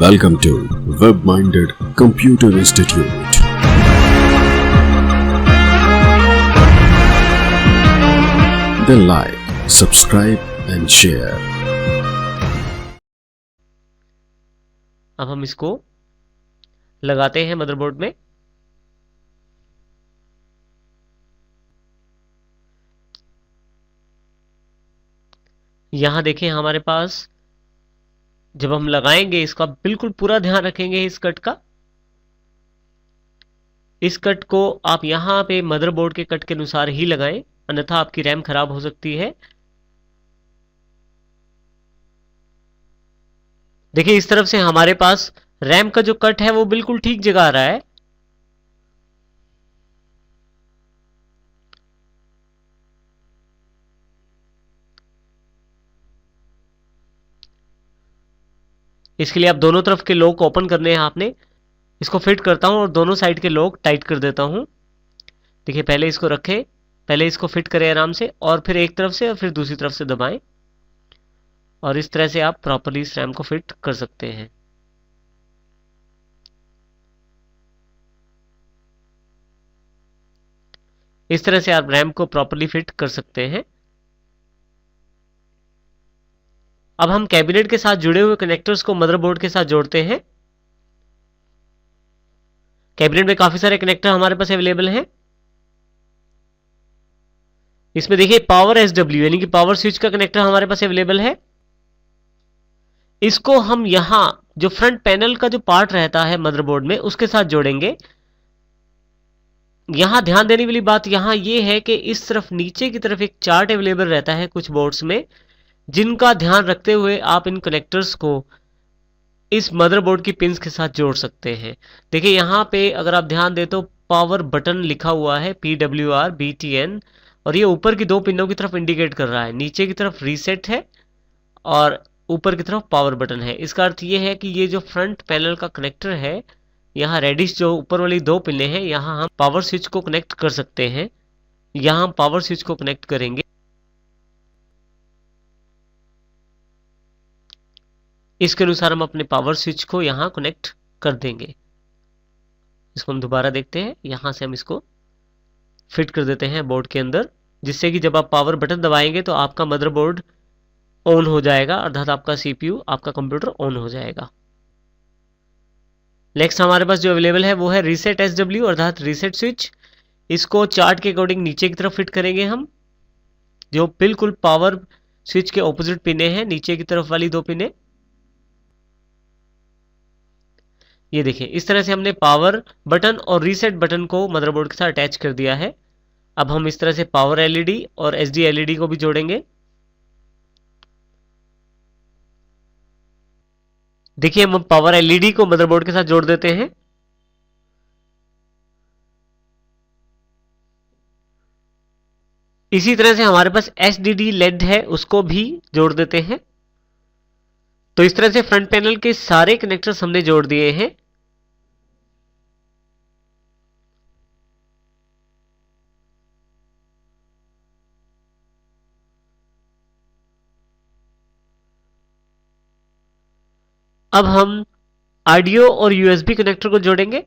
Welcome to Web-Minded Computer Institute. Then like, subscribe and share. अब हम इसको लगाते हैं मदरबोर्ड में। यहां देखें हमारे पास जब हम लगाएंगे इसका बिल्कुल पूरा ध्यान रखेंगे इस कट का। इस कट को आप यहां पे मदरबोर्ड के कट के अनुसार ही लगाएं, अन्यथा आपकी रैम खराब हो सकती है। देखिए इस तरफ से हमारे पास रैम का जो कट है वो बिल्कुल ठीक जगह आ रहा है। इसके लिए आप दोनों तरफ के लॉक ओपन करने हैं आपने। इसको फिट करता हूं और दोनों साइड के लॉक टाइट कर देता हूं। देखिए पहले इसको रखें, पहले इसको फिट करें आराम से और फिर एक तरफ से और फिर दूसरी तरफ से दबाएं और इस तरह से आप प्रॉपर्ली इस रैम को फिट कर सकते हैं। इस तरह से आप रैम को प्रॉपर्ली फिट कर सकते हैं। अब हम कैबिनेट के साथ जुड़े हुए कनेक्टर्स को मदरबोर्ड के साथ जोड़ते हैं। कैबिनेट में काफी सारे कनेक्टर हमारे पास अवेलेबल हैं। इसमें देखिए पावर एसडब्ल्यू यानी कि पावर स्विच का कनेक्टर हमारे पास अवेलेबल है। इसको हम यहां जो फ्रंट पैनल का जो पार्ट रहता है मदरबोर्ड में उसके साथ जोड़ेंगे। यहां ध्यान देने वाली बात यहां यह है कि इस तरफ नीचे की तरफ एक चार्ट अवेलेबल रहता है कुछ बोर्ड्स में, जिनका ध्यान रखते हुए आप इन कनेक्टर्स को इस मदरबोर्ड की पिंस के साथ जोड़ सकते हैं। देखिए यहां पे अगर आप ध्यान दें तो पावर बटन लिखा हुआ है PWR BTN और ये ऊपर की दो पिनों की तरफ इंडिकेट कर रहा है। नीचे की तरफ रीसेट है और ऊपर की तरफ पावर बटन है। इसका अर्थ ये है कि ये जो फ्रंट पैनल का कनेक्टर है, यहाँ रेडिश जो ऊपर वाली दो पिने हैं, यहाँ हम पावर स्विच को कनेक्ट कर सकते हैं। यहाँ हम पावर स्विच को कनेक्ट करेंगे। इसके अनुसार हम अपने पावर स्विच को यहाँ कनेक्ट कर देंगे। इसको हम दोबारा देखते हैं। यहाँ से हम इसको फिट कर देते हैं बोर्ड के अंदर, जिससे कि जब आप पावर बटन दबाएंगे तो आपका मदरबोर्ड ऑन हो जाएगा, अर्थात आपका CPU, आपका कंप्यूटर ऑन हो जाएगा। नेक्स्ट हमारे पास जो अवेलेबल है वो है रीसेट SW अर्थात रीसेट स्विच। इसको चार्ट के अकॉर्डिंग नीचे की तरफ फिट करेंगे हम, जो बिल्कुल पावर स्विच के ऑपोजिट पिने हैं, नीचे की तरफ वाली दो पिने। ये देखिए इस तरह से हमने पावर बटन और रीसेट बटन को मदरबोर्ड के साथ अटैच कर दिया है। अब हम इस तरह से पावर LED और SD LED को भी जोड़ेंगे। देखिए हम पावर LED को मदरबोर्ड के साथ जोड़ देते हैं। इसी तरह से हमारे पास HDD LED है, उसको भी जोड़ देते हैं। तो इस तरह से फ्रंट पैनल के सारे कनेक्टर्स हमने जोड़ दिए हैं। अब हम ऑडियो और USB कनेक्टर को जोड़ेंगे।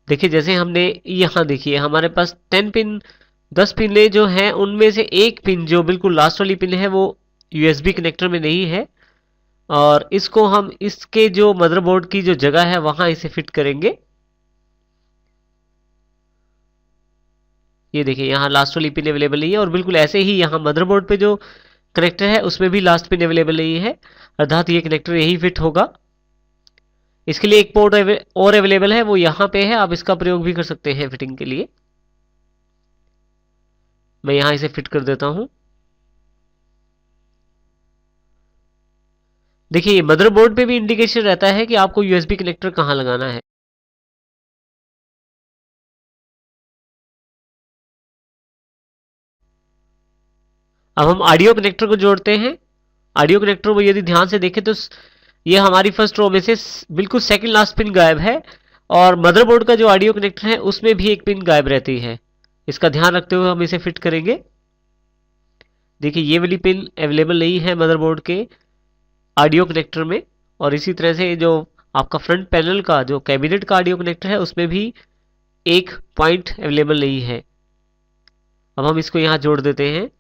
देखिए जैसे हमने यहां देखिए हमारे पास 10 पिने जो हैं उनमें से एक पिन जो बिल्कुल लास्ट वाली पिन है वो USB कनेक्टर में नहीं है, और इसको हम इसके जो मदरबोर्ड की जो जगह है वहां इसे फिट करेंगे। ये देखिए यहाँ लास्ट वाली पिन अवेलेबल नहीं है और बिल्कुल ऐसे ही यहाँ मदरबोर्ड पे जो कनेक्टर है उसमें भी लास्ट पिन अवेलेबल नहीं है, अर्थात ये कनेक्टर यही फिट होगा। इसके लिए एक पोर्ट और अवेलेबल है, वो यहाँ पे है, आप इसका प्रयोग भी कर सकते हैं फिटिंग के लिए। मैं यहाँ इसे फिट कर देता हूं। देखिए ये मदरबोर्ड पे भी इंडिकेशन रहता है कि आपको USB कनेक्टर कहां लगाना है। अब हम ऑडियो कनेक्टर को जोड़ते हैं। ऑडियो कनेक्टर को यदि ध्यान से देखें तो ये हमारी फर्स्ट रो में से बिल्कुल सेकंड लास्ट पिन गायब है, और मदरबोर्ड का जो ऑडियो कनेक्टर है उसमें भी एक पिन गायब रहती है। इसका ध्यान रखते हुए हम इसे फिट करेंगे। देखिए ये वाली पिन अवेलेबल नहीं है मदरबोर्ड के ऑडियो कनेक्टर में, और इसी तरह से जो आपका फ्रंट पैनल का जो कैबिनेट का ऑडियो कनेक्टर है उसमें भी एक पॉइंट अवेलेबल नहीं है। अब हम इसको यहाँ जोड़ देते हैं।